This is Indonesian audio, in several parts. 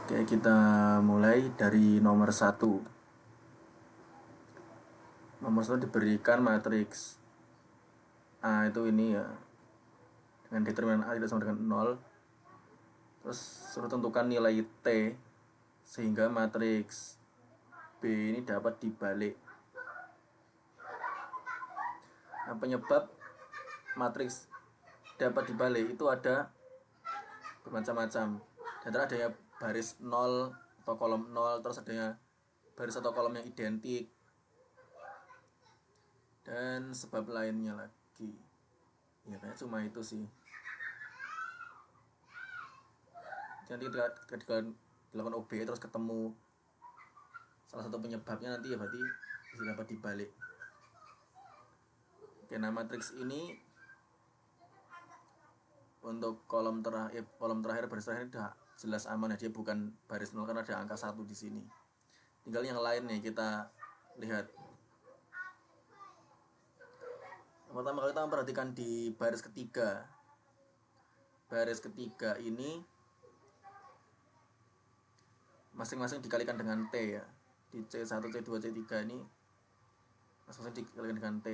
Oke, kita mulai dari nomor satu. Nomor satu diberikan matriks A itu ini ya, dengan determinan A tidak sama dengan 0. Terus suruh tentukan nilai T sehingga matriks B ini dapat dibalik. Nah, penyebab matriks dapat dibalik itu ada bermacam-macam. Dan adanya baris 0 atau kolom 0, terus adanya baris atau kolom yang identik, dan sebab lainnya lagi. Ya kayaknya cuma itu sih. Jadi ketika dilakukan OB terus ketemu salah satu penyebabnya, nanti ya berarti bisa dapat dibalik. Oke, nah matriks ini untuk kolom terakhir baris terakhir udah jelas aman ya, dia bukan baris 0 karena ada angka 1 di sini. Tinggal yang lain nih kita lihat. Yang pertama kali kita memperhatikan di baris ketiga. Baris ketiga ini masing-masing dikalikan dengan T ya. Di C1, C2, C3 ini masing-masing dikalikan dengan T.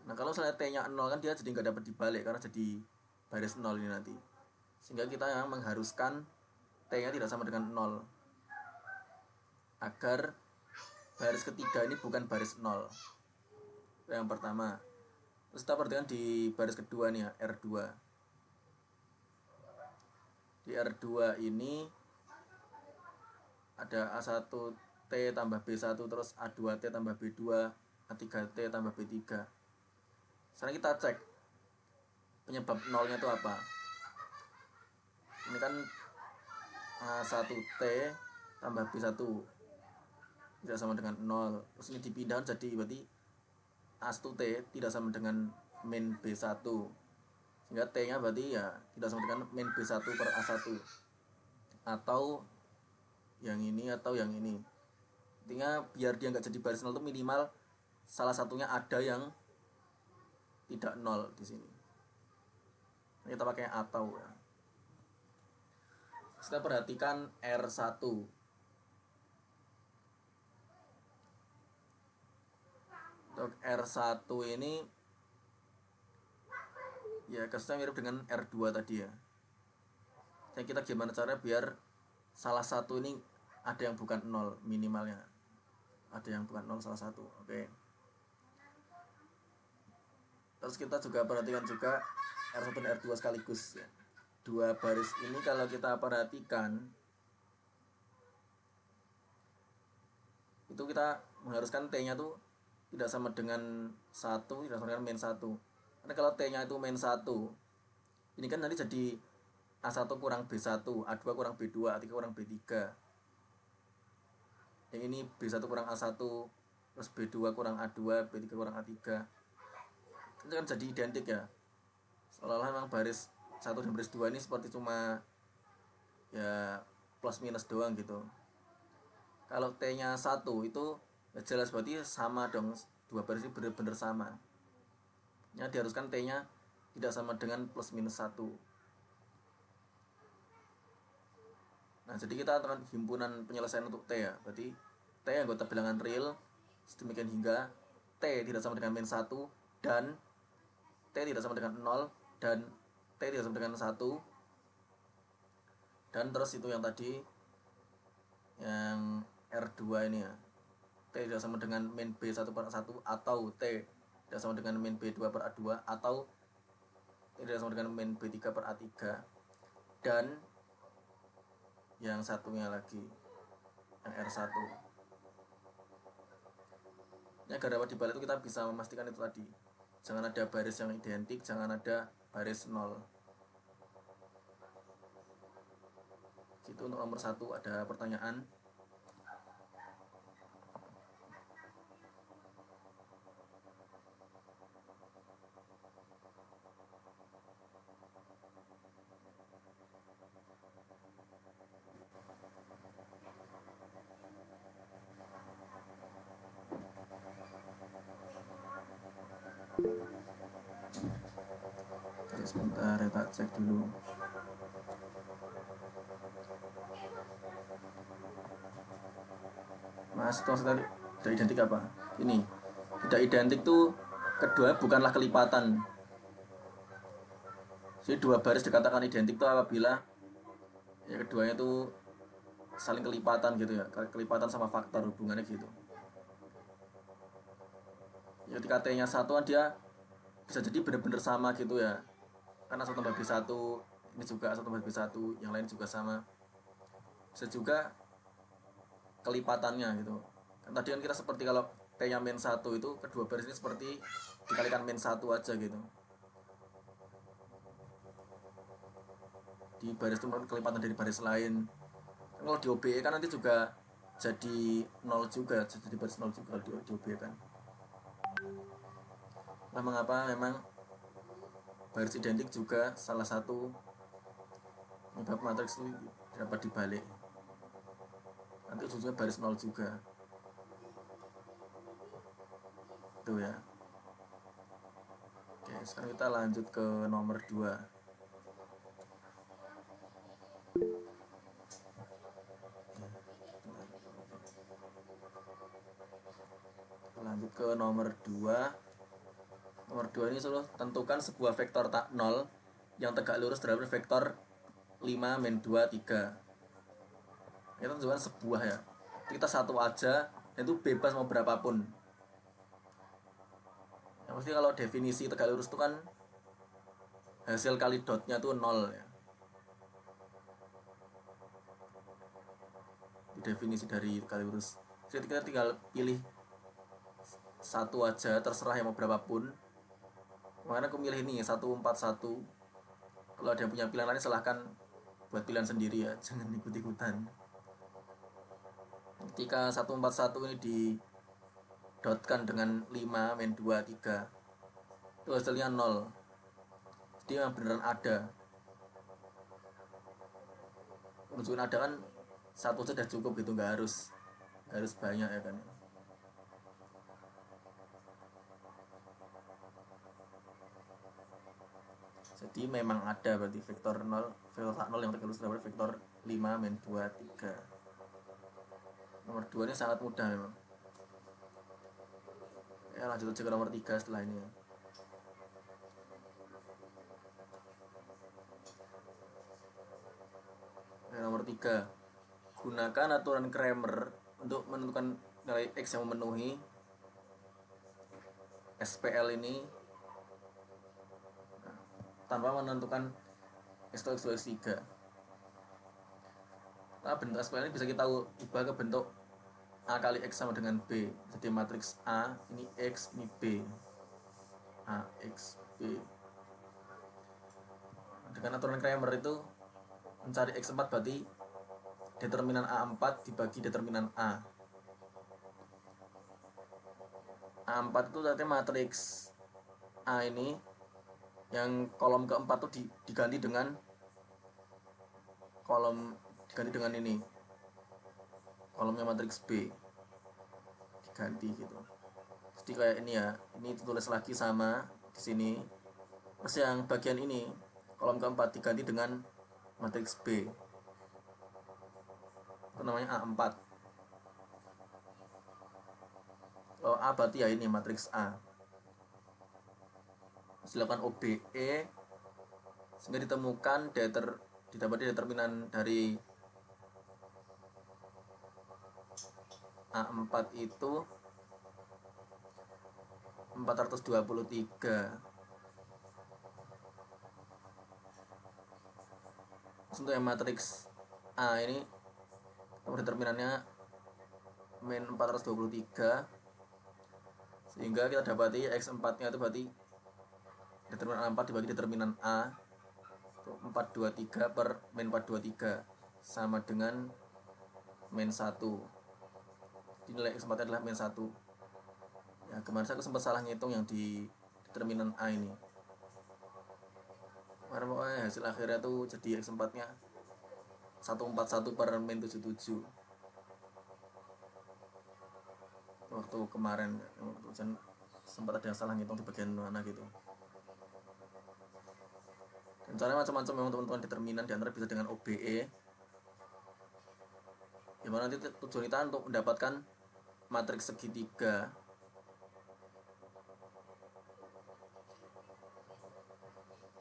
Nah kalau misalnya T-nya 0 kan dia jadi nggak dapat dibalik karena jadi baris 0 ini nanti. Sehingga kita yang mengharuskan T-nya tidak sama dengan 0 agar baris ketiga ini bukan baris 0. Yang pertama. Terus kita perhatikan di baris kedua nih ya, R2. Di R2 ini ada A1T tambah B1, terus A2T tambah B2, A3T tambah B3. Sekarang kita cek penyebab nolnya itu apa. Ini kan A1T tambah B1 tidak sama dengan 0. Terus ini dipindah jadi berarti A1T tidak sama dengan min B1. Sehingga T-nya berarti ya tidak sama dengan min B1 per A1. Atau yang ini atau yang ini. Intinya biar dia nggak jadi baris 0 itu minimal salah satunya ada yang tidak 0 di sini. Kita pakai atau ya. Kita perhatikan R1. Untuk R1 ini ya kasusnya mirip dengan R2 tadi ya. Dan kita gimana caranya biar salah satu ini ada yang bukan 0 minimalnya. Ada yang bukan 0 salah satu. Oke. Terus kita juga perhatikan juga R1 dan R2 sekaligus ya. Dua baris ini kalau kita perhatikan itu kita mengharuskan T-nya tuh tidak sama dengan 1, tidak sama dengan min 1. Karena kalau T-nya itu min 1, ini kan nanti jadi A1 kurang B1, A2 kurang B2, A3 kurang B3. Yang ini B1 kurang A1, terus B2 kurang A2, B3 kurang A3. Itu kan jadi identik ya. Seolah-olah memang baris 1 dan baris 2 ini seperti cuma ya plus minus doang gitu. Kalau T-nya 1 itu ya jelas berarti sama dong, dua baris ini benar-benar sama. Ya diharuskan T-nya tidak sama dengan plus minus 1. Nah, jadi kita akan himpunan penyelesaian untuk T ya. Berarti T anggota bilangan real sedemikian hingga T tidak sama dengan min 1 dan T tidak sama dengan 0 dan T tidak sama dengan 1. Dan terus itu yang tadi yang R2 ini ya. T tidak sama dengan min B1 per A1 atau T tidak sama dengan min B2 per A2 atau T tidak sama dengan min B3 per A3. Dan yang satunya lagi yang R1. Ya, agar dapat dibalik itu kita bisa memastikan itu tadi. Jangan ada baris yang identik, jangan ada baris 0. Gitu untuk nomor 1. Ada pertanyaan? Sebentar, ya tak cek dulu. Mas maksudnya tidak identik apa ini? Tidak identik tuh kedua bukanlah kelipatan. Jadi dua baris dikatakan identik tuh apabila ya keduanya tuh saling kelipatan gitu ya, kelipatan sama faktor hubungannya gitu. Ya ketika T nya satu kan dia bisa jadi bener-bener sama gitu ya, karena satu tambah B satu ini juga satu tambah B satu, yang lain juga sama. Bisa juga kelipatannya gitu kan, tadi kan kita seperti kalau T nya min satu itu kedua baris ini seperti dikalikan min satu aja gitu, di baris itu kelipatan dari baris lain. Kan kalau di OBE kan nanti juga jadi nol juga, jadi baris nol juga di OBE kan. Nah, mengapa memang baris identik juga salah satu penyebab matriks itu dapat dibalik, nanti ujungnya baris nol juga itu ya. Oke, sekarang kita lanjut ke nomor 2. Lanjut ke nomor 2. Nomor 2 ini suruh tentukan sebuah vektor tak 0 yang tegak lurus terhadap vektor 5 min 2 3. Kita tentukan sebuah ya, kita satu aja dan itu bebas mau berapapun. Yang pasti kalau definisi tegak lurus itu kan hasil kali dotnya tuh 0 ya, di definisi dari tegak lurus. Jadi kita tinggal pilih satu aja, terserah yang mau berapapun. Makanya aku milih ini 141. Kalau ada yang punya pilihan lain silahkan buat pilihan sendiri ya, jangan ikut-ikutan. Ketika 141 ini didotkan dengan 5 min 2 3, itu hasilnya 0. Jadi memang beneran ada. Menunjukkan ada kan satu sudah cukup gitu, nggak harus banyak ya kan. Jadi memang ada berarti vektor 0 yang tegak lurus terhadap vektor 5 min 2 3. Nomor 2 ini sangat mudah memang. Ya lanjut aja ke nomor 3 setelah ini ya. Nomor 3, gunakan aturan Cramer untuk menentukan nilai X yang memenuhi SPL ini tanpa menentukan X2, X2, X3. Nah, bentuk SPL ini bisa kita ubah ke bentuk A kali X sama dengan B. Jadi matriks A, ini X, ini B. A, X, B. Dengan aturan Cramer itu mencari X4 berarti determinan A4 dibagi determinan A. A4 itu artinya matriks A ini yang kolom keempat tuh diganti dengan ini, kolomnya matriks B diganti gitu. Jadi kayak ini ya, ini ditulis lagi sama di sini. Terus yang bagian ini kolom keempat diganti dengan matriks B, itu namanya A4. Kalau A berarti ya ini matriks A. Silakan OBE sehingga ditemukan didapati determinan dari A4 itu 423. Untuk yang matriks A ini nomor determinannya min 423, sehingga kita dapati X4 nya itu berarti determinan A4 dibagi determinan A 423 per min 423 sama dengan min 1. Nilai X4 adalah min 1 ya. Kemarin saya sempat salah ngitung yang di determinan A ini. Karena pokoknya hasil akhirnya tuh jadi X4 nya 141 per min 77 waktu kemarin. Sempat ada yang salah ngitung di bagian mana gitu. Dan caranya macam-macam memang teman-teman. Determinan diantara bisa dengan OBE, gimana nanti tujuan kita untuk mendapatkan matriks segitiga,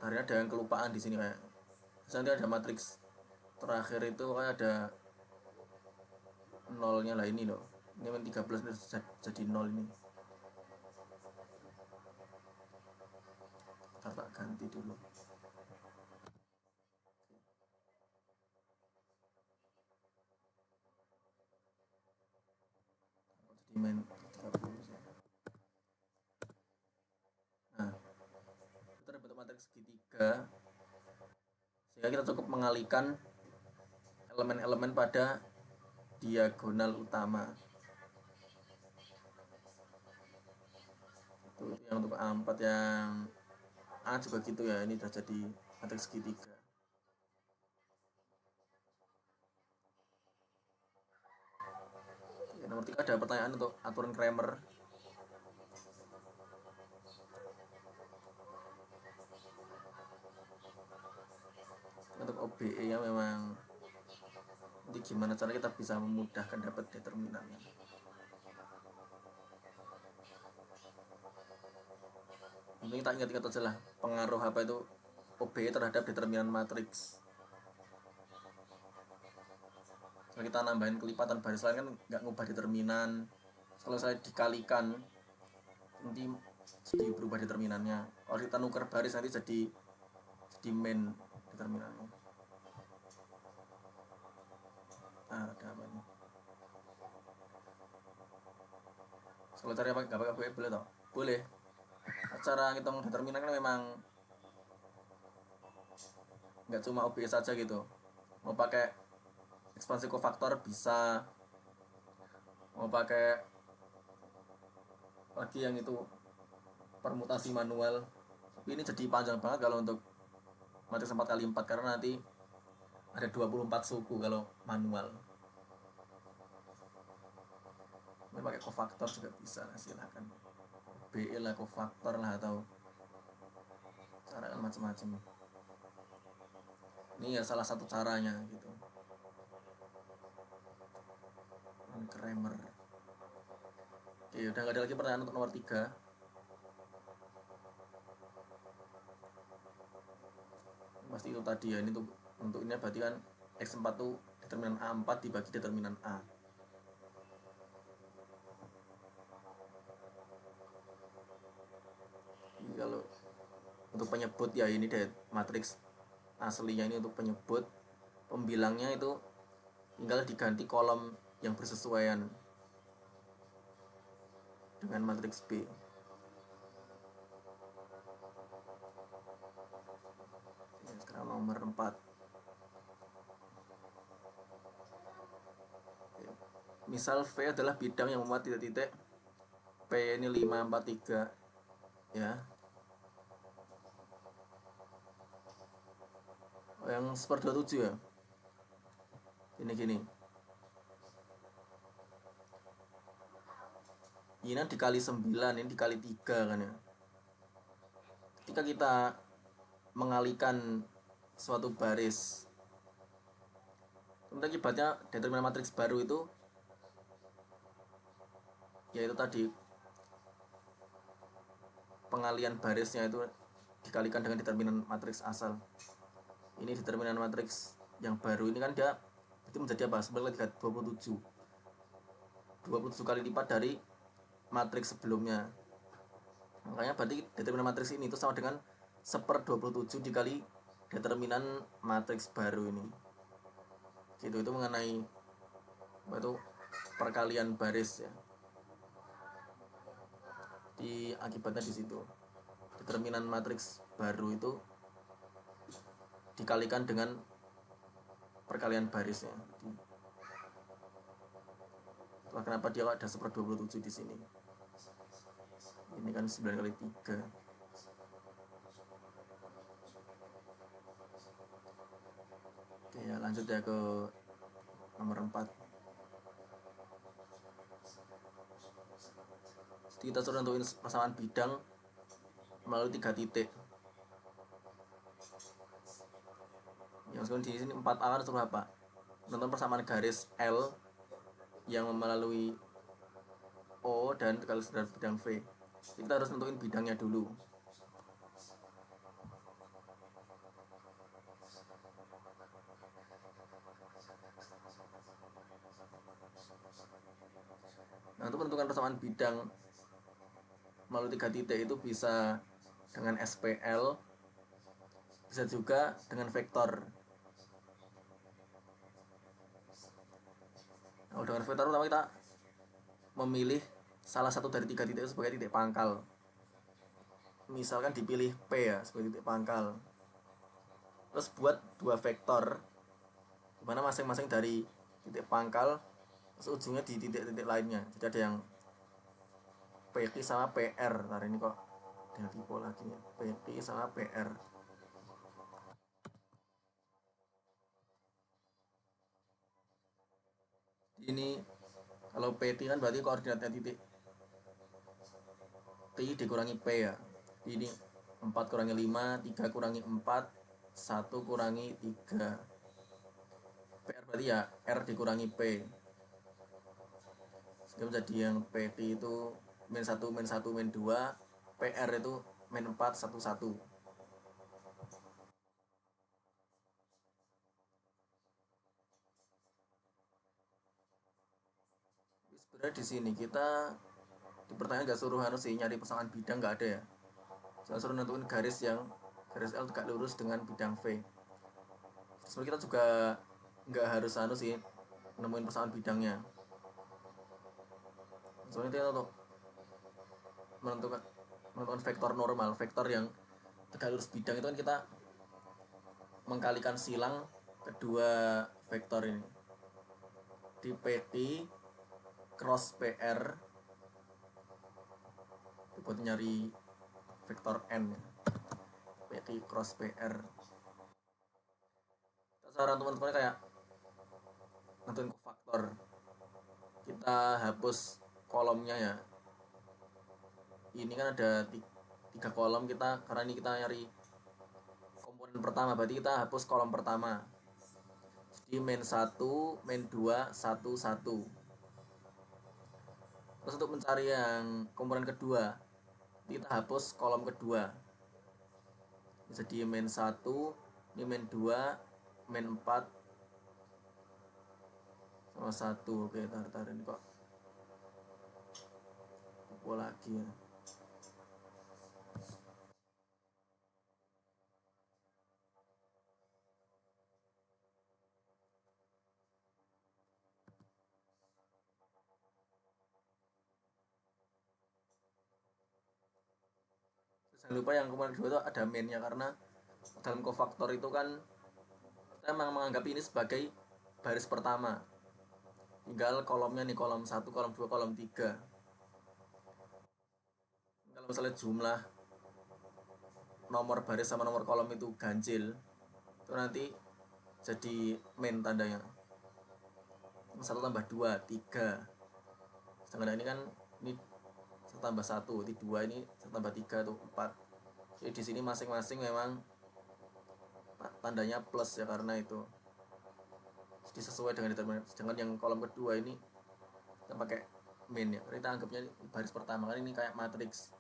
hari ada yang kelupaan di sini kayak. Nanti ada matriks terakhir itu kayak ada nolnya lah ini loh. Ini men 13 jadi nol ini. Tak ganti dulu. Jadi main 30. Nah, itu ada bentuk matriks segitiga sehingga kita cukup mengalihkan elemen-elemen pada diagonal utama. Itu yang untuk A4, yang A juga gitu ya, ini sudah jadi matriks segitiga. Oke, nomor 3 ada pertanyaan untuk aturan Kramer. Untuk OBE ya memang nanti gimana cara kita bisa memudahkan dapat determinannya. Ini kita ingat-ingat aja lah pengaruh apa itu OBE terhadap determinan matriks. Kalau kita nambahin kelipatan baris lain kan nggak ngubah determinan. Kalau saya dikalikan nanti jadi berubah determinannya. Kalau kita nuker baris nanti jadi main determinannya. Ada apa nih? Kalau cari apa nggak pakai OBE boleh toh? Boleh. Cara ngitung determinan kan memang nggak cuma OBE saja gitu. Mau pakai ekspansi kofaktor bisa, mau pakai lagi yang itu permutasi manual, tapi ini jadi panjang banget kalau untuk matriks 4x4 karena nanti ada 24 suku kalau manual. Ini pakai kofaktor juga bisa, silahkan. BE lah, kofaktor lah, atau cara kan macam-macam. Ini ya salah satu caranya gitu. Kramer. Oke, udah nggak ada lagi pertanyaan untuk nomor 3. Pasti itu tadi ya, ini tuh untuk ini berarti kan X4 tuh determinan A4 dibagi determinan A. Ini kalau untuk penyebut ya ini deh matriks aslinya ini untuk penyebut, pembilangnya itu tinggal diganti kolom yang bersesuaian dengan matriks B. Sekarang nomor 4. Misal V adalah bidang yang memuat titik-titik, P ini 5, 4, 3 ya. Yang 1/27 ya. Ini gini. Ini dikali 9, ini dikali 3 kan ya. Ketika kita mengalihkan suatu baris, akibatnya determinan matriks baru itu yaitu tadi pengalihan barisnya itu dikalikan dengan determinan matriks asal. Ini determinan matriks yang baru ini kan dia itu menjadi apa? 9 27 kali lipat dari matriks sebelumnya. Makanya berarti determinan matriks ini itu sama dengan 1/27 dikali determinan matriks baru ini. Gitu, itu mengenai apa itu perkalian baris ya. Di akibatnya di situ. Determinan matriks baru itu dikalikan dengan perkalian barisnya. Itulah kenapa dia ada 1/27 di sini. Ini kan 9 kali 3. Oke ya, lanjut ya ke nomor 4. Jadi kita sudah tentuin persamaan bidang melalui 3 titik. Yang di sini 4A kan suruh apa? Menentukan persamaan garis L yang melalui O dan tegal lurus dari bidang V. Jadi kita harus nentuin bidangnya dulu. Nah, untuk menentukan persamaan bidang melalui 3 titik itu bisa dengan SPL, bisa juga dengan vektor. Nah, dengan vektor pertama kita memilih salah satu dari 3 titik itu sebagai titik pangkal. Misalkan dipilih P ya sebagai titik pangkal. Terus buat 2 vektor dimana masing-masing dari titik pangkal terus ujungnya di titik-titik lainnya. Jadi ada yang PT sama PR. Ntar ini kok dengan tipe lagi ya. PT sama PR. Ini kalau PT kan berarti koordinatnya titik T dikurangi P ya. Ini 4 kurangi 5, 3 kurangi 4, 1 kurangi 3. PR berarti ya R dikurangi P. Sehingga menjadi yang PT itu min 1, min 1, min 2. PR itu min 4, 1, 1. Sebenarnya di sini kita di pertanyaan nggak suruh harus sih nyari pasangan bidang, nggak ada ya. Saya suruh nentuin garis L tegak lurus dengan bidang V. Sebenarnya kita juga nggak harus sih nemuin pasangan bidangnya. Soalnya kita untuk menentukan vektor normal, vektor yang tegak lurus bidang itu kan kita mengkalikan silang kedua vektor ini di PT cross PR buat nyari vektor N ya. PT cross PR. Saran teman-teman kayak nentuin kofaktor, kita hapus kolomnya ya. Ini kan ada 3 kolom kita, karena ini kita nyari komponen pertama, berarti kita hapus kolom pertama. Jadi main 1, main 2, 1, 1. Terus untuk mencari yang komponen kedua, kita hapus kolom kedua. Jadi main 1, ini main 2, main 4 sama 1. Oke, tar ini kok lupa lagi ya. Jangan lupa yang komponen kedua itu ada mainnya, karena dalam kofaktor itu kan kita memang menganggap ini sebagai baris pertama. Tinggal kolomnya nih, kolom 1, kolom 2, kolom 3. Kalau misalnya jumlah nomor baris sama nomor kolom itu ganjil, itu nanti jadi main tandanya. 1 tambah 2, 3. Sedangkan ini kan ini 1 tambah 1, ini 2, ini 1 tambah 3 tuh 4. Jadi di sini masing-masing memang tandanya plus ya, karena itu jadi sesuai dengan determinan. Sedangkan yang kolom kedua ini kita pakai main ya, kita anggapnya baris pertama, kan ini kayak matriks,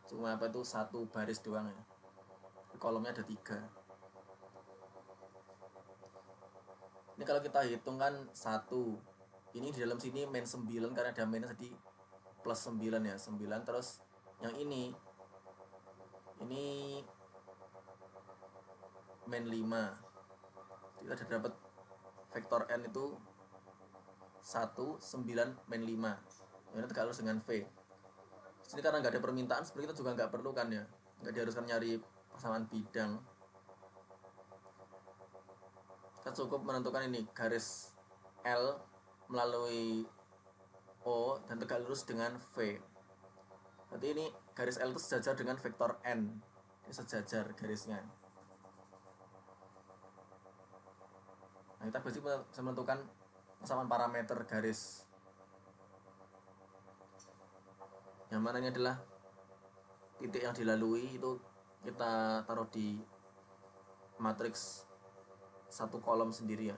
cuma apa itu 1 baris doang ya, kolomnya ada 3. Ini kalau kita hitung kan 1, ini di dalam sini main 9 karena ada mainnya, jadi plus 9 ya, 9. Terus yang ini main 5. Kita sudah dapat vektor N itu 1, 9, main 5. Ini tegak lurus dengan V. Sini karena nggak ada permintaan, sebenarnya kita juga nggak perlu kan ya, nggak diharuskan nyari persamaan bidang. Kita cukup menentukan ini garis L melalui O dan tegak lurus dengan V. Berarti ini garis L itu sejajar dengan vektor N. Ini sejajar garisnya. Nah, kita bisa menentukan persamaan parameter garis. Yang mana ini adalah titik yang dilalui, itu kita taruh di matriks 1 kolom sendiri ya.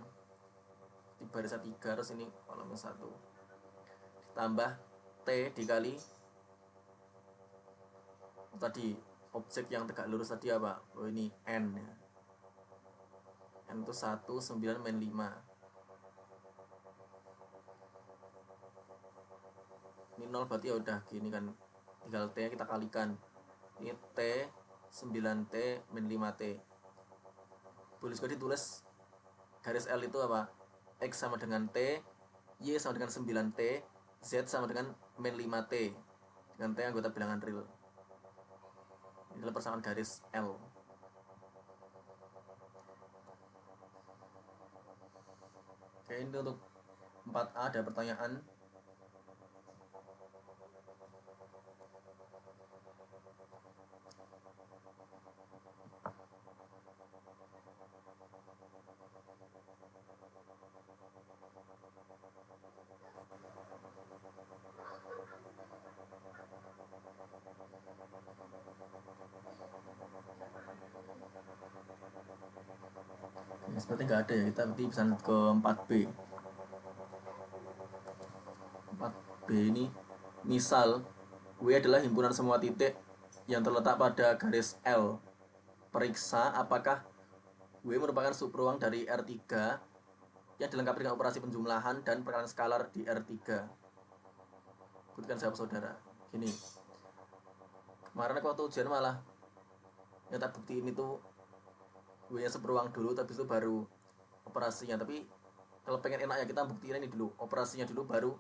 Di barisnya 3, terus ini kolomnya 1. Ditambah T dikali tadi objek yang tegak lurus tadi apa? Oh ini N ya. N itu 19 min 5. Ini 0 berarti ya udah gini kan. Tinggal T kita kalikan. Ini T 9T min 5T. Boleh juga ditulis garis L itu apa? X sama dengan T, Y sama dengan 9T, Z sama dengan min 5T. Dengan T anggota bilangan real. Ini adalah persamaan garis L. Oke, ini untuk 4A ada pertanyaan. Seperti nggak ada ya, kita nanti bisa ke 4B. 4B ini misal W adalah himpunan semua titik yang terletak pada garis L. Periksa apakah W merupakan subruang dari R3 yang dilengkapi dengan operasi penjumlahan dan perkalian skalar di R3. Buktikan jawab saudara. Gini, kemarin aku waktu ujian malah yang tak buktiin itu W nya subruang dulu, tapi itu baru operasinya. Tapi kalau pengen enak ya kita buktiin ini dulu, operasinya dulu baru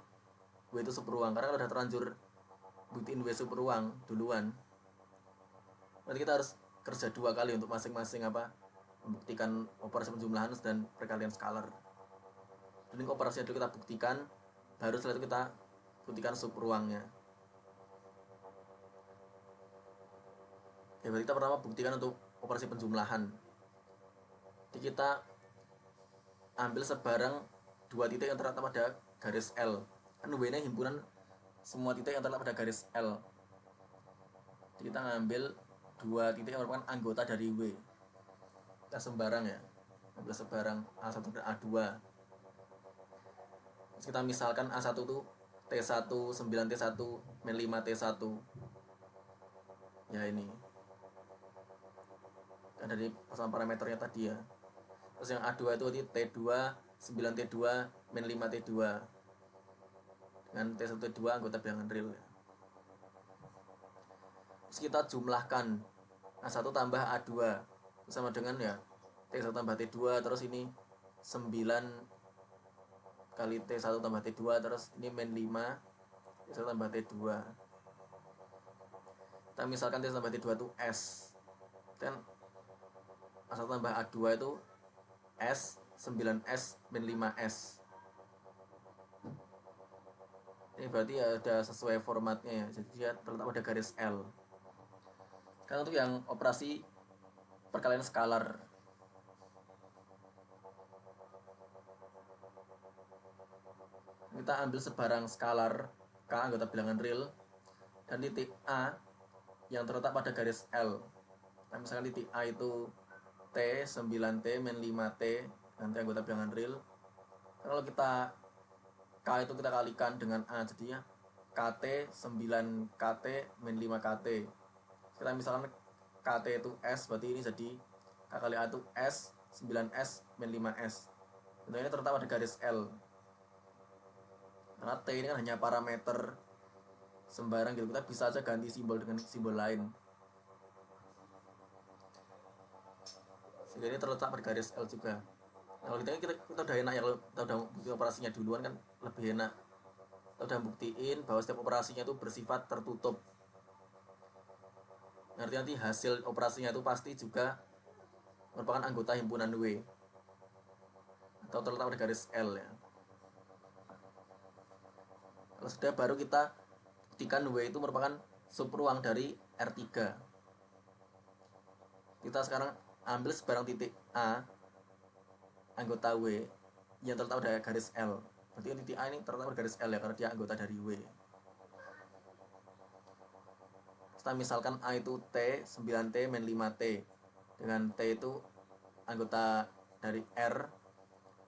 W itu subruang. Karena kalau udah terlanjur buktiin W subruang duluan, berarti kita harus kerja 2 kali untuk masing-masing apa, membuktikan operasi penjumlahan dan perkalian skalar. Dan ini operasinya dulu kita buktikan, baru setelah itu kita buktikan subruangnya. Ya, berarti kita pertama buktikan untuk operasi penjumlahan. Jadi kita ambil sebarang 2 titik yang terletak pada garis L. Kan W nya himpunan semua titik yang terletak pada garis L. Jadi kita ngambil 2 titik yang merupakan anggota dari W. Kita sembarang ya, ambil sebarang A1 dan A2. Terus kita misalkan A1 itu T1 9T1 min 5T1. Ya ini kan dari pasangan parameternya tadi ya. Terus yang A2 itu T2 9T2 min 5T2 dengan T1T2 anggota bilangan real ya. Terus kita jumlahkan A1 tambah A2 sama dengan ya T1 tambah T2, terus ini 9 kali T1 tambah T2, terus ini min 5 T1 tambah T2. Kita misalkan T1 tambah T2 itu S, kan A1 tambah A2 itu S 9S min 5S. Ini berarti ada sesuai formatnya ya, jadi dia terletak pada garis L. Kan untuk yang operasi perkalian skalar, kita ambil sebarang skalar K anggota bilangan real dan titik A yang terletak pada garis L. Nah, misalkan titik A itu T 9T min 5T dan T anggota bilangan real. Kalau kita K itu kita kalikan dengan A, jadinya KT 9KT min 5KT. Kita misalkan KT itu S, berarti ini jadi K kali A itu S 9S min 5S. Tentunya ini terletak pada garis L. Karena T ini kan hanya parameter sembarang gitu, kita bisa aja ganti simbol dengan simbol lain. Sehingga ini terletak pada garis L juga. Nah, kalau kita udah enak ya, kalau kita udah bukti operasinya duluan kan lebih enak. Kita udah buktiin bahwa setiap operasinya itu bersifat tertutup. Nanti hasil operasinya itu pasti juga merupakan anggota himpunan W atau terletak pada garis L ya. Kalau sudah, baru kita buktikan W itu merupakan subruang dari R3. Kita sekarang ambil sebarang titik A anggota W yang terletak pada garis L. Berarti titik A ini terletak pada garis L ya, karena dia anggota dari W. Kita misalkan A itu T 9T min 5T dengan T itu anggota dari R.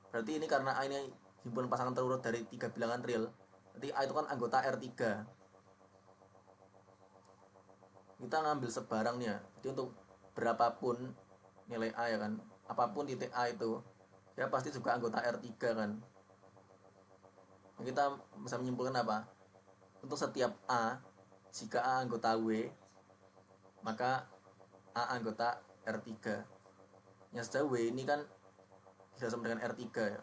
Berarti ini karena A ini himpunan pasangan terurut dari 3 bilangan real, Jadi A itu kan anggota R3. Kita ngambil sebarang nih ya. Jadi untuk berapapun nilai A ya kan, apapun titik A itu, ya pasti juga anggota R3 kan. Kita bisa menyimpulkan apa? Untuk setiap A, jika A anggota W, maka A anggota R3. Yang sudah W ini kan bisa sama dengan R3 ya.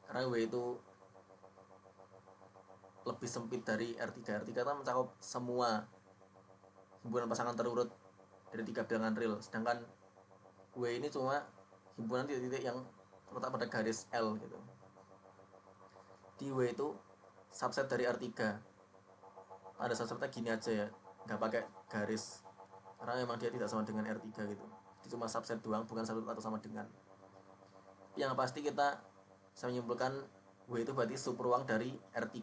Karena W itu lebih sempit dari R3. R3 kan mencakup semua himpunan pasangan terurut dari 3 bilangan real. Sedangkan W ini cuma himpunan titik-titik yang terletak pada garis L gitu. Di W itu subset dari R3. Ada subsetnya gini aja ya, nggak pakai garis, karena memang dia tidak sama dengan R3 gitu. Jadi cuma subset doang, bukan satu atau sama dengan. Yang pasti kita bisa menyimpulkan W itu berarti subruang dari R3.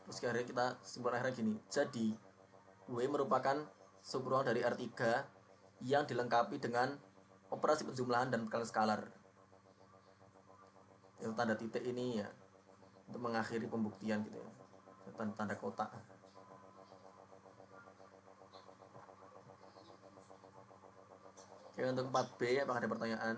Terus akhirnya kita simpulkan akhirnya gini. Jadi W merupakan subruang dari R3 yang dilengkapi dengan operasi penjumlahan dan perkalian skalar. Yang tanda titik ini ya untuk mengakhiri pembuktian gitu ya. Tanda kotak. Oke, untuk 4B apakah ada pertanyaan?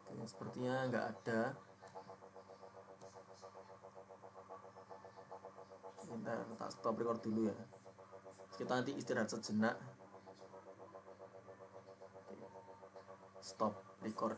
Oke, sepertinya nggak ada. Kita stop record dulu ya. Kita nanti istirahat sejenak. Stop record.